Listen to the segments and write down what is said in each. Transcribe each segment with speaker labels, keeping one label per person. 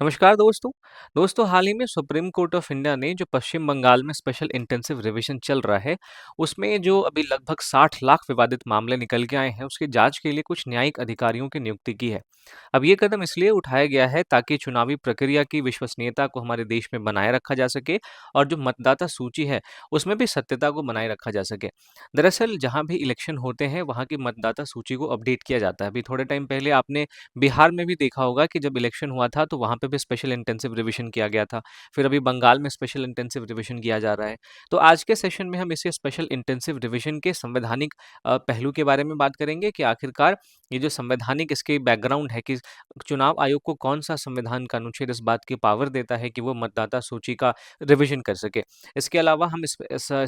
Speaker 1: नमस्कार दोस्तों। हाल ही में सुप्रीम कोर्ट ऑफ इंडिया ने जो पश्चिम बंगाल में स्पेशल इंटेंसिव रिवीजन चल रहा है, उसमें जो अभी लगभग 60 लाख विवादित मामले निकल के आए हैं, उसकी जांच के लिए कुछ न्यायिक अधिकारियों की नियुक्ति की है। अब ये कदम इसलिए उठाया गया है ताकि चुनावी प्रक्रिया की विश्वसनीयता को हमारे देश में बनाए रखा जा सके और जो मतदाता सूची है, उसमें भी सत्यता को बनाए रखा जा सके। दरअसल जहाँ भी इलेक्शन होते हैं, वहाँ की मतदाता सूची को अपडेट किया जाता है। अभी थोड़े टाइम पहले आपने बिहार में भी देखा होगा कि जब इलेक्शन हुआ था तो वहाँ पे भी स्पेशल इंटेंसिव रिवीजन किया गया था। फिर अभी बंगाल में स्पेशल इंटेंसिव रिवीजन किया जा रहा है। तो आज के सेशन में हम इसे स्पेशल इंटेंसिव रिवीजन के संवैधानिक पहलू के बारे में बात करेंगे कि आखिरकार ये जो संवैधानिक इसके बैकग्राउंड है कि चुनाव आयोग को कौन-सा संविधान का अनुच्छेद इस बात की पावर देता है कि वो मतदाता सूची का रिवीजन कर सके। इसके अलावा हम इस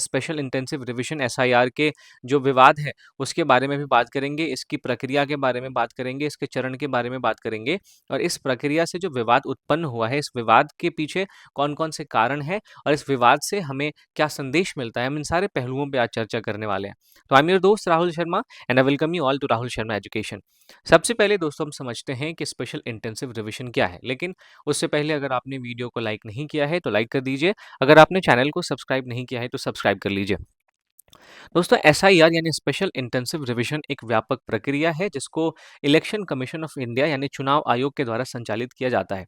Speaker 1: स्पेशल इंटेंसिव रिवीजन एसआईआर के जो विवाद है उसके बारे में भी बात करेंगे, इसकी प्रक्रिया के बारे में बात करेंगे, इसके चरण के बारे में बात करेंगे और इस प्रक्रिया से जो विवाद उत्पन्न हुआ है, इस विवाद के पीछे कौन-कौन से कारण हैं और इस विवाद से हमें क्या संदेश मिलता है, हम इन सारे पहलुओं पे आज चर्चा करने वाले हैं। तो आई एम योर दोस्त Rahul Sharma and I welcome you all to Rahul Sharma education. सबसे पहले दोस्तों हम समझते हैं कि स्पेशल इंटेंसिव रिवीजन क्या है, लेकिन उससे पहले अगर आपने वीडियो को लाइक नहीं किया है, तो लाइक कर दीजिए। अगर आपने चैनल को सब्सक्राइब नहीं किया है, तो सब्सक्राइब कर लीजिए। दोस्तों एसआईआर यानी स्पेशल इंटेंसिव रिवीजन एक व्यापक प्रक्रिया है जिसको इलेक्शन कमीशन ऑफ इंडिया यानी चुनाव आयोग के द्वारा संचालित किया जाता है।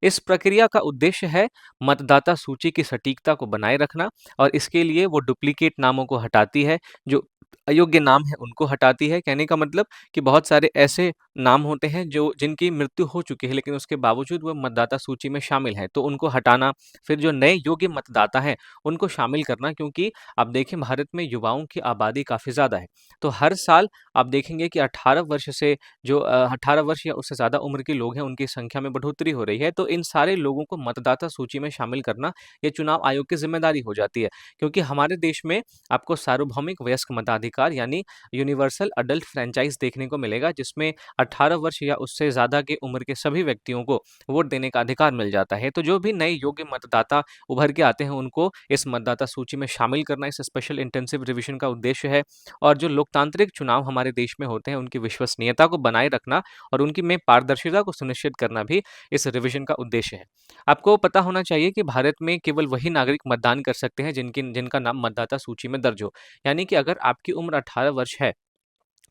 Speaker 1: इस प्रक्रिया का उद्देश्य है मतदाता सूची की सटीकता को बनाए रखना और इसके लिए वो डुप्लीकेट नामों को हटाती है, जो अयोग्य नाम है उनको हटाती है। कहने का मतलब कि बहुत सारे ऐसे नाम होते हैं जो जिनकी मृत्यु हो चुकी है लेकिन उसके बावजूद वो मतदाता सूची में शामिल है, तो उनको हटाना। फिर जो नए योग्य मतदाता हैं उनको शामिल करना, क्योंकि आप देखें भारत में युवाओं की आबादी काफ़ी ज़्यादा है। तो हर साल आप देखेंगे कि 18 वर्ष से जो 18 वर्ष या उससे ज़्यादा उम्र के लोग हैं उनकी संख्या में बढ़ोतरी हो रही है। तो इन सारे लोगों को मतदाता सूची में शामिल करना ये चुनाव आयोग की ज़िम्मेदारी हो जाती है। क्योंकि हमारे देश में आपको सार्वभौमिक वयस्क मताधिकार यानी यूनिवर्सल अडल्ट फ्रैंचाइज़ देखने को मिलेगा, जिसमें 18 वर्ष या उससे ज़्यादा की उम्र के सभी व्यक्तियों को वोट देने का अधिकार मिल जाता है। तो जो भी नए योग्य मतदाता उभर के आते हैं उनको इस मतदाता सूची में शामिल करना इस स्पेशल इंटेंसिव रिवीजन का उद्देश्य है। और जो लोकतांत्रिक चुनाव हमारे देश में होते हैं उनकी विश्वसनीयता को बनाए रखना और उनकी में पारदर्शिता को सुनिश्चित करना भी इस रिवीजन का उद्देश्य है। आपको पता होना चाहिए कि भारत में केवल वही नागरिक मतदान कर सकते हैं जिनका नाम मतदाता सूची में दर्ज हो। यानी कि अगर आपकी उम्र 18 वर्ष है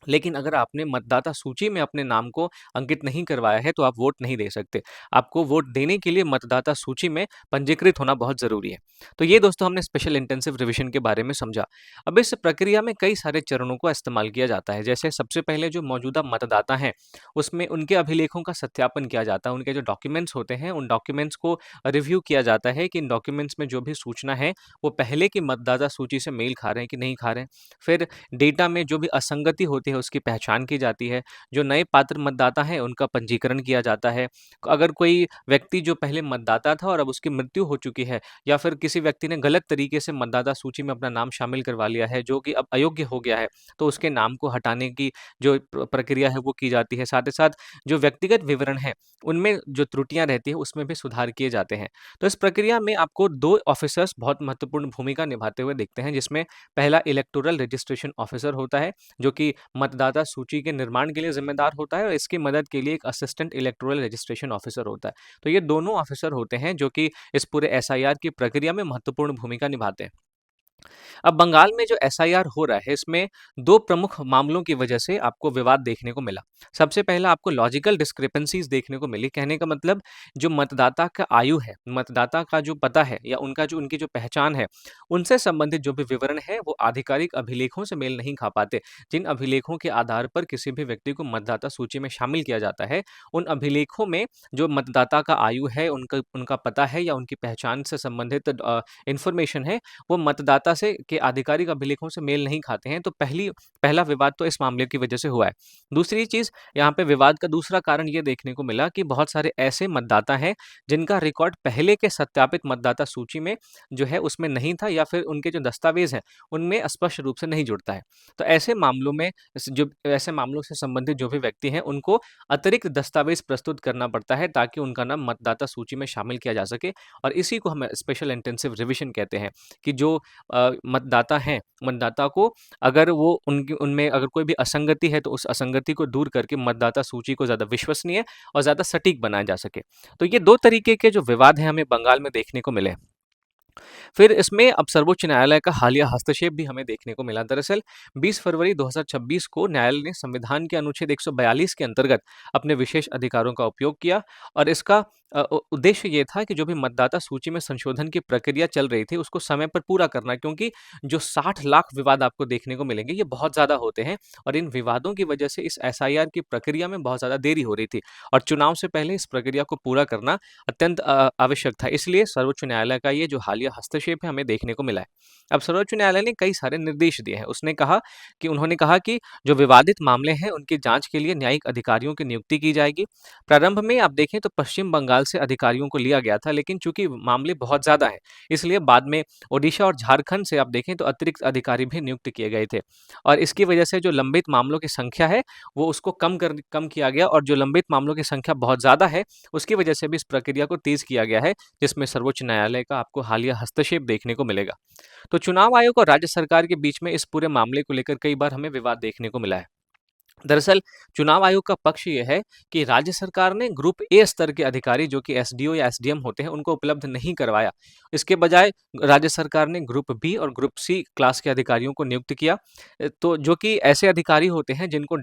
Speaker 1: लेकिन अगर आपने मतदाता सूची में अपने नाम को अंकित नहीं करवाया है, तो आप वोट नहीं दे सकते। आपको वोट देने के लिए मतदाता सूची में पंजीकृत होना बहुत ज़रूरी है। तो ये दोस्तों हमने स्पेशल इंटेंसिव रिवीजन के बारे में समझा। अब इस प्रक्रिया में कई सारे चरणों का इस्तेमाल किया जाता है। जैसे सबसे पहले जो मौजूदा मतदाता हैं, उसमें उनके अभिलेखों का सत्यापन किया जाता है। उनके जो डॉक्यूमेंट्स होते हैं, उन डॉक्यूमेंट्स को रिव्यू किया जाता है कि इन डॉक्यूमेंट्स में जो भी सूचना है, वो पहले की मतदाता सूची से मेल खा रहे हैं कि नहीं खा रहे हैं। फिर डेटा में जो भी असंगति होती है उसकी पहचान की जाती है। जो नए पात्र मतदाता हैं उनका पंजीकरण किया जाता है। अगर कोई व्यक्ति जो पहले मतदाता था और अब उसकी मृत्यु हो चुकी है या फिर किसी व्यक्ति ने गलत तरीके से मतदाता सूची में अपना नाम शामिल करवा लिया है जो कि अब अयोग्य हो गया है, तो उसके नाम को हटाने की जो प्रक्रिया है वो की जाती है। साथ ही साथ जो व्यक्तिगत विवरण है उनमें जो त्रुटियां रहती है उसमें भी सुधार किए जाते हैं। तो इस प्रक्रिया में आपको 2 ऑफिसर्स बहुत महत्वपूर्ण भूमिका निभाते हुए दिखते हैं, जिसमें पहला इलेक्टोरल रजिस्ट्रेशन ऑफिसर होता है जो कि मतदाता सूची के निर्माण के लिए जिम्मेदार होता है और इसकी मदद के लिए एक असिस्टेंट इलेक्टोरल रजिस्ट्रेशन ऑफिसर होता है। तो ये दोनों ऑफिसर होते हैं जो कि इस पूरे एसआईआर की प्रक्रिया में महत्वपूर्ण भूमिका निभाते हैं। अब बंगाल में जो एसआईआर हो रहा है इसमें 2 प्रमुख मामलों की वजह से आपको विवाद देखने को मिला। सबसे पहला आपको लॉजिकल डिस्क्रिपेंसीज देखने को मिली। कहने का मतलब जो मतदाता का आयु है, मतदाता का जो पता है या उनकी जो पहचान है, उनसे संबंधित जो भी विवरण है वो आधिकारिक अभिलेखों से मेल नहीं खा पाते। जिन अभिलेखों के आधार पर किसी भी व्यक्ति को मतदाता सूची में शामिल किया जाता है, उन अभिलेखों में जो मतदाता का आयु है, उनका उनका पता है या उनकी पहचान से संबंधित इन्फॉर्मेशन है, वो मतदाता से के आधिकारिक अभिलेखों से मेल नहीं खाते हैं। तो पहला विवाद तो इस मामले की वजह से हुआ है। दूसरी चीज़, यहाँ पे विवाद का दूसरा कारण ये देखने को मिला कि बहुत सारे ऐसे मतदाता हैं जिनका रिकॉर्ड पहले के सत्यापित मतदाता सूची में जो है उसमें नहीं था या फिर उनके जो दस्तावेज़ हैं उनमें स्पष्ट रूप से नहीं जुड़ता है। तो ऐसे मामलों से संबंधित जो भी व्यक्ति हैं उनको अतिरिक्त दस्तावेज़ प्रस्तुत करना पड़ता है ताकि उनका नाम मतदाता सूची में शामिल किया जा सके। और इसी को हम स्पेशल इंटेंसिव रिवीजन कहते हैं कि जो मतदाता हैं, मतदाता को अगर वो उनकी उनमें अगर कोई भी असंगति है, तो उस असंगति को दूर करके मतदाता सूची को ज़्यादा विश्वसनीय और ज़्यादा सटीक बनाया जा सके। तो ये 2 तरीके के जो विवाद हैं हमें बंगाल में देखने को मिले। फिर इसमें अब सर्वोच्च न्यायालय का हालिया हस्तक्षेप भी हमें देखने को मिला। दरअसल 20 फरवरी 2026 को न्यायालय ने संविधान के अनुच्छेद 142 के अंतर्गत अपने विशेष अधिकारों का उपयोग किया और इसका उद्देश्य ये था कि जो भी मतदाता सूची में संशोधन की प्रक्रिया चल रही थी, उसको समय पर पूरा करना, क्योंकि जो 60 लाख विवाद आपको देखने को मिलेंगे, ये बहुत ज़्यादा होते हैं और इन विवादों की वजह से इस एसआईआर की प्रक्रिया में बहुत ज़्यादा देरी हो रही थी और चुनाव से पहले इस प्रक्रिया को पूरा करना अत्यंत आवश्यक था। इसलिए सर्वोच्च न्यायालय का ये जो हालिया हस्तक्षेप है हमें देखने को मिला है। अब सर्वोच्च न्यायालय ने कई सारे निर्देश दिए हैं। उन्होंने कहा कि जो विवादित मामले हैं उनकी जांच के लिए न्यायिक अधिकारियों की नियुक्ति की जाएगी। प्रारंभ में आप देखें तो पश्चिम बंगाल से अधिकारियों को लिया गया था, लेकिन चूंकि मामले बहुत ज्यादा हैं, इसलिए बाद में ओडिशा और झारखंड से आप देखें तो अतिरिक्त अधिकारी भी नियुक्त किए गए थे और इसकी वजह से जो लंबित मामलों की संख्या है वो उसको कम किया गया और जो लंबित मामलों की संख्या बहुत ज्यादा है उसकी वजह से भी इस प्रक्रिया को तेज किया गया है, जिसमें सर्वोच्च न्यायालय का आपको हालिया हस्तक्षेप देखने को मिलेगा। तो चुनाव आयोग और राज्य सरकार के बीच में इस पूरे मामले को लेकर कई बार हमें विवाद देखने को मिला है। दरअसल चुनाव आयोग का पक्ष ये है कि राज्य सरकार ने ग्रुप ए स्तर के अधिकारी जो कि एसडीओ या एसडीएम होते हैं उनको उपलब्ध नहीं करवाया। इसके बजाय राज्य सरकार ने ग्रुप बी और ग्रुप सी क्लास के अधिकारियों को नियुक्त किया। तो जो कि ऐसे अधिकारी होते हैं जिनको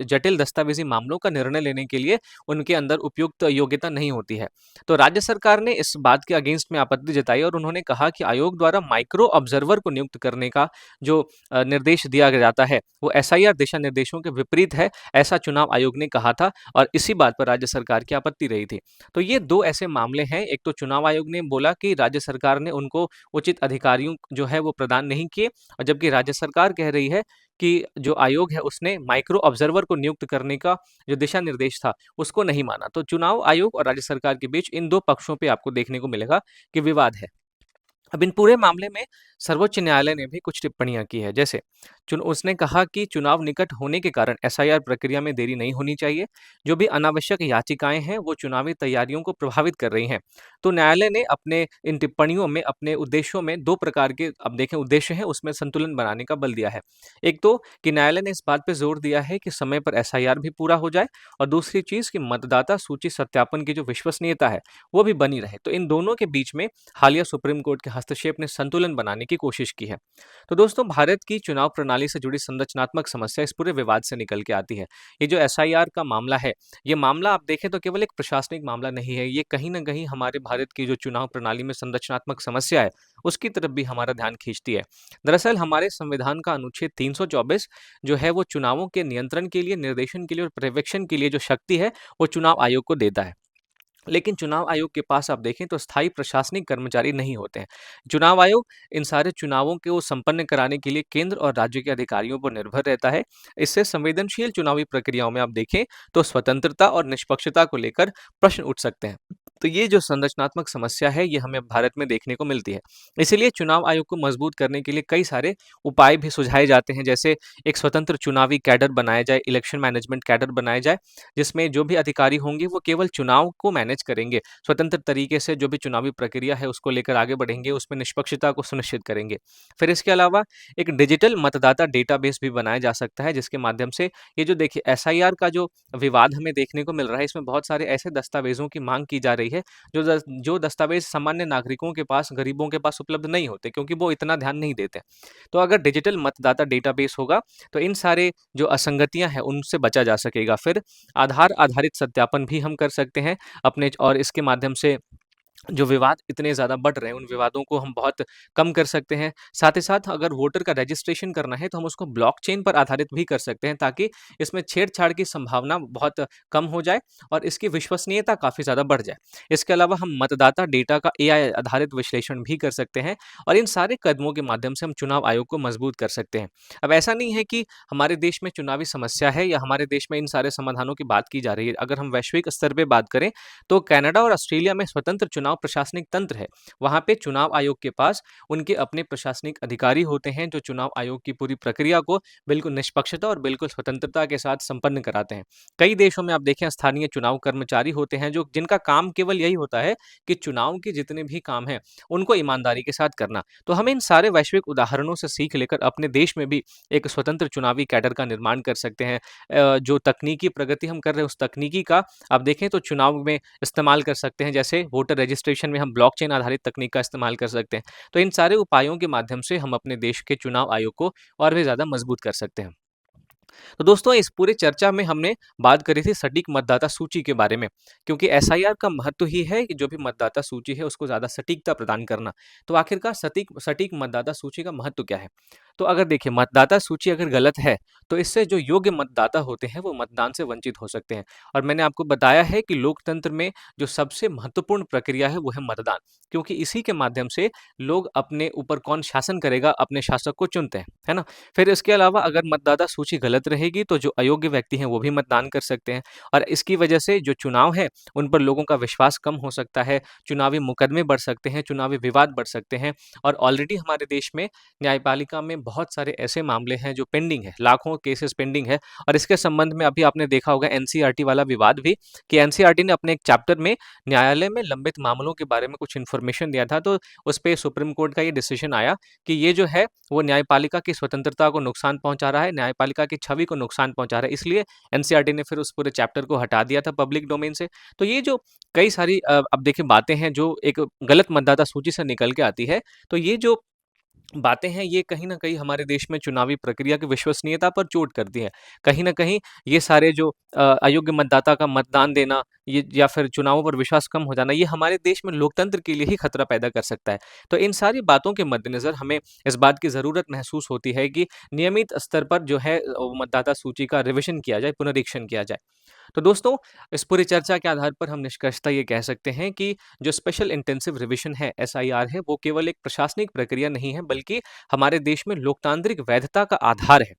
Speaker 1: जटिल दस्तावेजी मामलों का निर्णय लेने के लिए उनके अंदर उपयुक्त योग्यता नहीं होती है। तो राज्य सरकार ने इस बात के अगेंस्ट में आपत्ति जताई और उन्होंने कहा कि आयोग द्वारा माइक्रो ऑब्जर्वर को नियुक्त करने का जो निर्देश दिया जाता है वो एसआईआर दिशा निर्देशों के विपरीत है, ऐसा चुनाव आयोग ने कहा था और इसी बात पर राज्य सरकार की आपत्ति रही थी। तो ये 2 ऐसे मामले हैं। एक तो चुनाव आयोग ने बोला कि राज्य सरकार ने उनको उचित अधिकारियों जो है वो प्रदान नहीं किए और जबकि राज्य सरकार कह रही है कि जो आयोग है उसने माइक्रो ऑब्जर्वर को नियुक्त करने का जो दिशा निर्देश था उसको नहीं माना। तो चुनाव आयोग और राज्य सरकार के बीच इन 2 पक्षों पे आपको देखने को मिलेगा कि विवाद है। अब इन पूरे मामले में सर्वोच्च न्यायालय ने भी कुछ टिप्पणियां की है। जैसे उसने कहा कि चुनाव निकट होने के कारण एसआईआर प्रक्रिया में देरी नहीं होनी चाहिए। जो भी अनावश्यक याचिकाएं हैं वो चुनावी तैयारियों को प्रभावित कर रही हैं। तो न्यायालय ने अपने इन टिप्पणियों में अपने उद्देश्यों में 2 प्रकार के अब देखें उद्देश्य है, उसमें संतुलन बनाने का बल दिया है। एक तो कि न्यायालय ने इस बात पर जोर दिया है कि समय पर एसआईआर भी पूरा हो जाए और दूसरी चीज कि मतदाता सूची सत्यापन की जो विश्वसनीयता है वो भी बनी रहे। तो इन दोनों के बीच में हालिया सुप्रीम कोर्ट के हस्तक्षेप ने संतुलन बनाने की कोशिश की है। तो दोस्तों भारत की चुनाव प्रणाली से जुड़ी संरचनात्मक समस्या इस पूरे विवाद से निकल के आती है। ये जो एसआईआर का मामला है, ये मामला आप देखें तो केवल एक प्रशासनिक मामला नहीं है, ये कहीं ना कहीं हमारे भारत की जो चुनाव प्रणाली में संरचनात्मक समस्या है उसकी तरफ भी हमारा ध्यान खींचती है। दरअसल हमारे संविधान का अनुच्छेद 324 जो है वो चुनावों के नियंत्रण के लिए, निर्देशन के लिए और पर्यवेक्षण के लिए जो शक्ति है वो चुनाव आयोग को देता है। लेकिन चुनाव आयोग के पास आप देखें तो स्थायी प्रशासनिक कर्मचारी नहीं होते हैं। चुनाव आयोग इन सारे चुनावों को संपन्न कराने के लिए केंद्र और राज्य के अधिकारियों पर निर्भर रहता है। इससे संवेदनशील चुनावी प्रक्रियाओं में आप देखें तो स्वतंत्रता और निष्पक्षता को लेकर प्रश्न उठ सकते हैं। तो ये जो संरचनात्मक समस्या है ये हमें भारत में देखने को मिलती है। इसीलिए चुनाव आयोग को मजबूत करने के लिए कई सारे उपाय भी सुझाए जाते हैं। जैसे एक स्वतंत्र चुनावी कैडर बनाया जाए, इलेक्शन मैनेजमेंट कैडर बनाया जाए, जिसमें जो भी अधिकारी होंगे वो केवल चुनाव को मैनेज करेंगे, स्वतंत्र तरीके से जो भी चुनावी प्रक्रिया है उसको लेकर आगे बढ़ेंगे, उसमें निष्पक्षता को सुनिश्चित करेंगे। फिर इसके अलावा एक डिजिटल मतदाता डेटाबेस भी बनाया जा सकता है, जिसके माध्यम से ये जो देखिए एसआईआर का जो विवाद हमें देखने को मिल रहा है, इसमें बहुत सारे ऐसे दस्तावेजों की मांग की जा रही है जो दस्तावेज सामान्य नागरिकों के पास, गरीबों के पास उपलब्ध नहीं होते, क्योंकि वो इतना ध्यान नहीं देते। तो अगर डिजिटल मतदाता डेटाबेस होगा तो इन सारे जो असंगतियां हैं उनसे बचा जा सकेगा। फिर आधार आधारित सत्यापन भी हम कर सकते हैं अपने, और इसके माध्यम से जो विवाद इतने ज़्यादा बढ़ रहे हैं, उन विवादों को हम बहुत कम कर सकते हैं। साथ ही साथ अगर वोटर का रजिस्ट्रेशन करना है, तो हम उसको ब्लॉकचेन पर आधारित भी कर सकते हैं, ताकि इसमें छेड़छाड़ की संभावना बहुत कम हो जाए और इसकी विश्वसनीयता काफ़ी ज़्यादा बढ़ जाए। इसके अलावा हम मतदाता डेटा का एआई आधारित विश्लेषण भी कर सकते हैं और इन सारे कदमों के माध्यम से हम चुनाव आयोग को मजबूत कर सकते हैं। अब ऐसा नहीं है कि हमारे देश में चुनावी समस्या है या हमारे देश में इन सारे समाधानों की बात की जा रही है। अगर हम वैश्विक स्तर पे बात करें, तो कनाडा और ऑस्ट्रेलिया में स्वतंत्र चुनाव चुनाव प्रशासनिक तंत्र है, वहाँ पे चुनाव आयोग के पास उनके अपने प्रशासनिक अधिकारी होते हैं, जो चुनाव आयोग की पूरी प्रक्रिया को बिल्कुल निष्पक्षता और बिल्कुल स्वतंत्रता के साथ संपन्न कराते हैं। कई देशों में आप देखें स्थानीय चुनाव कर्मचारी होते हैं, जो जिनका काम केवल यही होता है कि चुनाव के जितने भी काम हैं, उनको ईमानदारी के साथ करना। तो हमें इन सारे वैश्विक उदाहरणों से सीख लेकर अपने देश में भी एक स्वतंत्र चुनावी कैडर का निर्माण कर सकते हैं। जो तकनीकी प्रगति हम कर रहे हैं, उस तकनीकी का आप देखें तो चुनाव में इस्तेमाल कर सकते हैं, जैसे वोटर रजिस्ट्रेशन में हम ब्लॉकचेन आधारित तकनीक का इस्तेमाल कर सकते हैं। तो इन सारे उपायों के माध्यम से हम अपने देश के चुनाव आयोग को और भी ज़्यादा मजबूत कर सकते हैं। तो दोस्तों इस पूरी चर्चा में हमने बात करी थी सटीक मतदाता सूची के बारे में, क्योंकि एसआईआर का महत्व ही है कि जो भी मतदाता सूची है उसको ज़्यादा सटीकता प्रदान करना। तो आखिरकार सटीक सटीक मतदाता सूची का महत्व क्या है? तो अगर देखिए मतदाता सूची अगर गलत है, तो इससे जो योग्य मतदाता होते हैं वो मतदान से वंचित हो सकते हैं। और मैंने आपको बताया है कि लोकतंत्र में जो सबसे महत्वपूर्ण प्रक्रिया है वो है मतदान, क्योंकि इसी के माध्यम से लोग अपने ऊपर कौन शासन करेगा अपने शासक को चुनते हैं, है ना? फिर इसके अलावा अगर मतदाता सूची गलत रहेगी तो जो अयोग्य व्यक्ति हैं वो भी मतदान कर सकते हैं और इसकी वजह से जो चुनाव है उन पर लोगों का विश्वास कम हो सकता है, चुनावी मुकदमे बढ़ सकते हैं, चुनावी विवाद बढ़ सकते हैं और ऑलरेडी हमारे देश में न्यायपालिका में बहुत सारे ऐसे मामले हैं जो पेंडिंग है, लाखों केसेस पेंडिंग है और इसके संबंध में अभी आपने देखा होगा एनसीईआरटी वाला विवाद भी कि एनसीईआरटी ने अपने एक चैप्टर में न्यायालय में लंबित मामलों के बारे में कुछ इन्फॉर्मेशन दिया था, तो उस पे सुप्रीम कोर्ट का ये डिसीजन आया कि ये जो है वो न्यायपालिका की स्वतंत्रता को नुकसान पहुंचा रहा है, न्यायपालिका की छवि को नुकसान पहुंचा रहा है, इसलिए एनसीईआरटी ने फिर उस पूरे चैप्टर को हटा दिया था पब्लिक डोमेन से। तो ये जो कई सारी अब देखिए बातें हैं जो एक गलत मतदाता सूची से निकल के आती है, तो ये जो बातें हैं ये कहीं न कहीं हमारे देश में चुनावी प्रक्रिया की विश्वसनीयता पर चोट करती है। कहीं न कहीं ये सारे जो अयोग्य मतदाता का मतदान देना ये या फिर चुनावों पर विश्वास कम हो जाना, ये हमारे देश में लोकतंत्र के लिए ही खतरा पैदा कर सकता है। तो इन सारी बातों के मद्देनज़र हमें इस बात की ज़रूरत महसूस होती है कि नियमित स्तर पर जो है मतदाता सूची का रिविज़न किया जाए, पुनरीक्षण किया जाए। तो दोस्तों, इस पूरी चर्चा के आधार पर हम निष्कर्षतः ये कह सकते हैं कि जो स्पेशल इंटेंसिव रिविजन है, एसआईआर है, वो केवल एक प्रशासनिक प्रक्रिया नहीं है, बल्कि हमारे देश में लोकतांत्रिक वैधता का आधार है।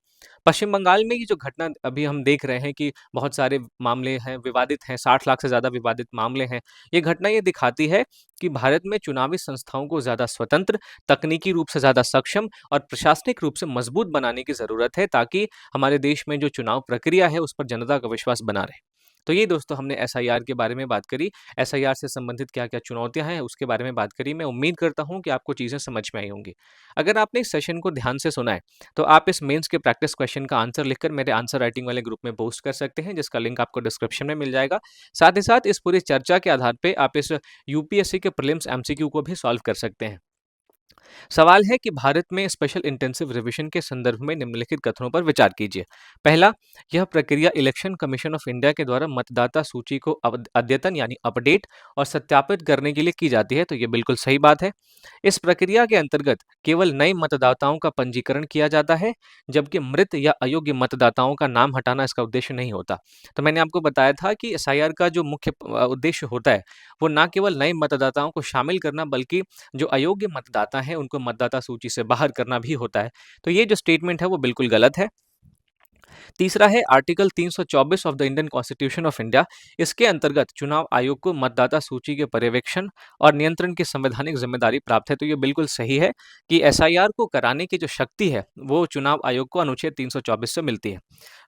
Speaker 1: पश्चिम बंगाल में ये जो घटना अभी हम देख रहे हैं कि बहुत सारे मामले हैं, विवादित हैं, 60 लाख से ज़्यादा विवादित मामले हैं। ये घटना ये दिखाती है कि भारत में चुनावी संस्थाओं को ज़्यादा स्वतंत्र, तकनीकी रूप से ज़्यादा सक्षम और प्रशासनिक रूप से मजबूत बनाने की ज़रूरत है, ताकि हमारे देश में जो चुनाव प्रक्रिया है, उस पर जनता का विश्वास बना रहे। तो ये दोस्तों हमने एसआईआर के बारे में बात करी। एसआईआर से संबंधित क्या-क्या चुनौतियाँ हैं, उसके बारे में बात करी। मैं उम्मीद करता हूँ कि आपको चीज़ें समझ में आई होंगी। अगर आपने इस सेशन को ध्यान से सुना है, तो आप इस मेंस के प्रैक्टिस क्वेश्चन का आंसर लिखकर मेरे आंसर राइटिंग वाले ग्रुप में पोस्ट कर सकते हैं, जिसका लिंक आपको डिस्क्रिप्शन में मिल जाएगा। साथ ही साथ इस पूरी चर्चा के आधार पे आप इस यूपीएससी के प्रीलिम्स एमसीक्यू को भी सॉल्व कर सकते हैं। सवाल है कि भारत में स्पेशल इंटेंसिव रिवीजन के संदर्भ में निम्नलिखित कथनों पर विचार कीजिए। पहला, यह प्रक्रिया इलेक्शन कमीशन ऑफ इंडिया के द्वारा मतदाता सूची को अद्यतन यानी अपडेट और सत्यापित करने के लिए की जाती है, तो ये बिल्कुल सही बात है। इस प्रक्रिया के अंतर्गत केवल नए मतदाताओं का पंजीकरण किया जाता है, जबकि मृत या अयोग्य मतदाताओं का नाम हटाना इसका उद्देश्य नहीं होता। तो मैंने आपको बताया था कि एसआईआर का जो मुख्य उद्देश्य होता है, वो ना केवल नए मतदाताओं को शामिल करना, बल्कि जो अयोग्य मतदाता हैं उनको मतदाता सूची से बाहर करना भी होता है। तो ये जो स्टेटमेंट है वो बिल्कुल गलत है। तीसरा है article 324 of the Indian constitution of India. इसके अंतर्गत चुनाव आयोग को मतदाता सूची के पर्यवेक्षण और नियंत्रण की संवैधानिक जिम्मेदारी प्राप्त है। तो ये बिल्कुल सही है कि एसआईआर को कराने की जो शक्ति है वो चुनाव आयोग को अनुच्छेद 324 से मिलती है।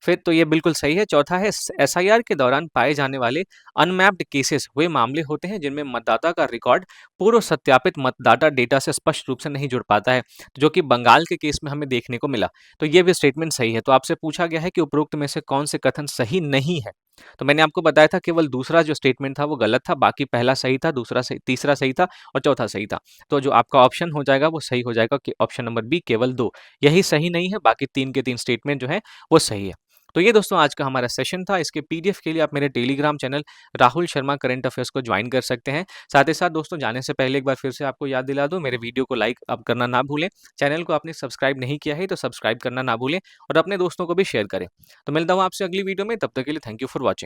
Speaker 1: फिर तो ये बिल्कुल सही है। चौथा है एसआईआर के दौरान पाए जाने वाले अनमैप्ड केसेस वे मामले होते हैं जिनमें मतदाता का रिकॉर्ड पूर्व सत्यापित मतदाता डेटा से स्पष्ट रूप से नहीं जुड़ पाता है, जो कि बंगाल के केस में हमें देखने को मिला। तो ये भी स्टेटमेंट सही है। तो आपसे पूछा गया है कि उपरोक्त में से कौन से कथन सही नहीं है? तो मैंने आपको बताया था केवल दूसरा जो स्टेटमेंट था वो गलत था, बाकी पहला सही था, दूसरा सही, तीसरा सही था और चौथा सही था। तो जो आपका ऑप्शन हो जाएगा वो सही हो जाएगा कि ऑप्शन नंबर बी केवल 2 यही सही नहीं है, बाकी 3 के 3 स्टेटमेंट जो है वो सही है। तो ये दोस्तों आज का हमारा सेशन था। इसके पीडीएफ के लिए आप मेरे Telegram channel Rahul Sharma current affairs को ज्वाइन कर सकते हैं। साथ ही साथ दोस्तों जाने से पहले एक बार फिर से आपको याद दिला दूं, मेरे वीडियो को लाइक आप करना ना भूलें। चैनल को आपने सब्सक्राइब नहीं किया है तो सब्सक्राइब करना ना भूलें और अपने दोस्तों को भी शेयर करें। तो मिलता हूँ आपसे अगली वीडियो में, तब तक के लिए थैंक यू फॉर वॉचिंग।